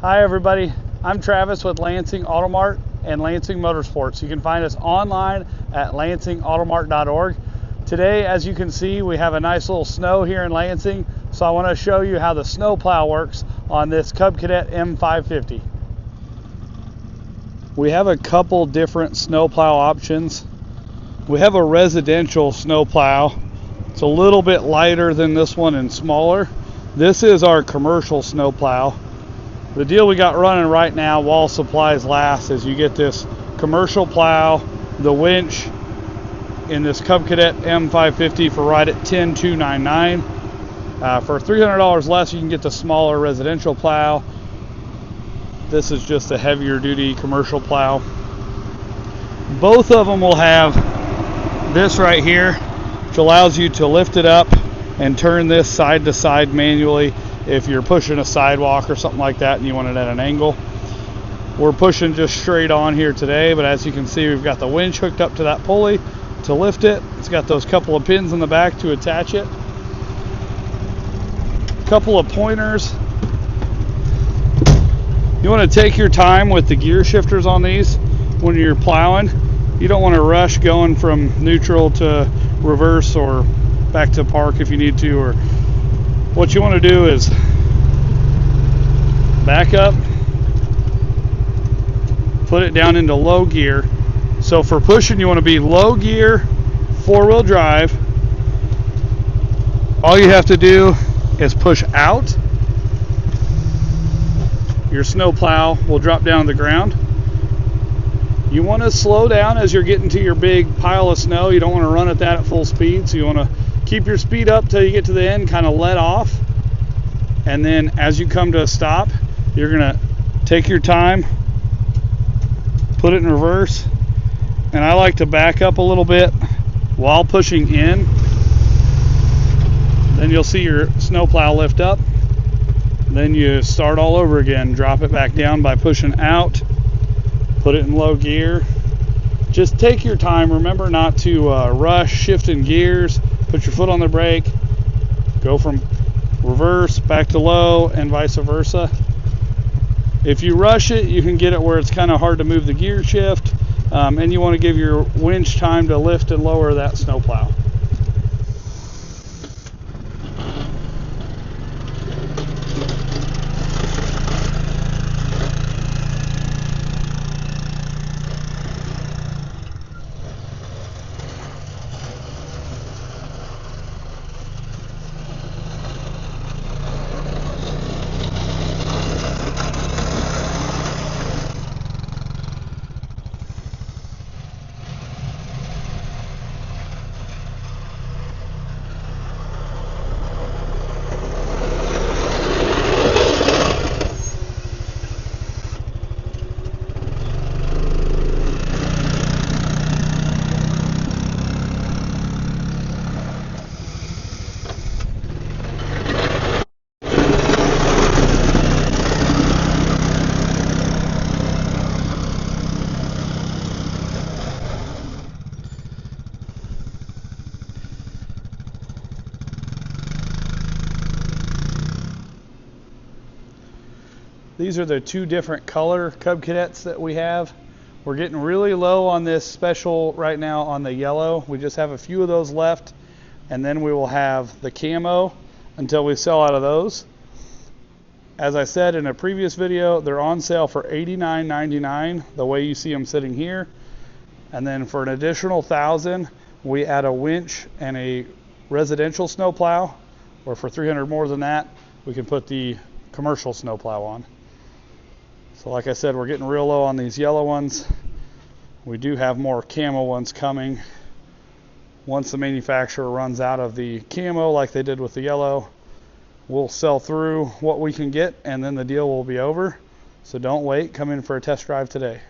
Hi everybody, I'm Travis with Lansing Automart and Lansing Motorsports. You can find us online at lansingautomart.org. Today, as you can see, we have a nice little snow here in Lansing, so I want to show you how the snow plow works on this Cub Cadet M550. We have a couple different snow plow options. We have a residential snow plow. It's a little bit lighter than this one and smaller. This is our commercial snow plow. The deal we got running right now while supplies last is you get this commercial plow, the winch in this Cub Cadet M550 for right at $10,299. For $300 less, you can get the smaller residential plow. This is just a heavier duty commercial plow. Both of them will have this right here, which allows you to lift it up and turn this side to side manually if you're pushing a sidewalk or something like that and you want it at an angle. We're pushing just straight on here today, but as you can see, we've got the winch hooked up to that pulley to lift it. It's got those couple of pins in the back to attach it. Couple of pointers. You want to take your time with the gear shifters on these when you're plowing. You don't want to rush going from neutral to reverse or back to park if you need to, or what you want to do is back up, put it down into low gear. So for pushing, you want to be low gear, four-wheel drive. All you have to do is push out. Your snow plow will drop down to the ground. You want to slow down as you're getting to your big pile of snow. You don't want to run at that at full speed, so you want to keep your speed up till you get to the end, kind of let off, and then as you come to a stop, you're gonna take your time, put it in reverse, and I like to back up a little bit while pushing in. Then you'll see your snowplow lift up. Then you start all over again, drop it back down by pushing out, put it in low gear. Just take your time. Remember not to rush shifting gears. Put your foot on the brake, go from reverse back to low and vice versa. If you rush it, you can get it where it's kind of hard to move the gear shift, and you want to give your winch time to lift and lower that snowplow. These are the two different color Cub Cadets that we have. We're getting really low on this special right now on the yellow. We just have a few of those left, and then we will have the camo until we sell out of those. As I said in a previous video, they're on sale for $89.99, the way you see them sitting here. And then for an additional $1,000, we add a winch and a residential snowplow, or for $300 more than that, we can put the commercial snowplow on. So like I said, we're getting real low on these yellow ones. We do have more camo ones coming. Once the manufacturer runs out of the camo like they did with the yellow, we'll sell through what we can get and then the deal will be over. So don't wait, come in for a test drive today.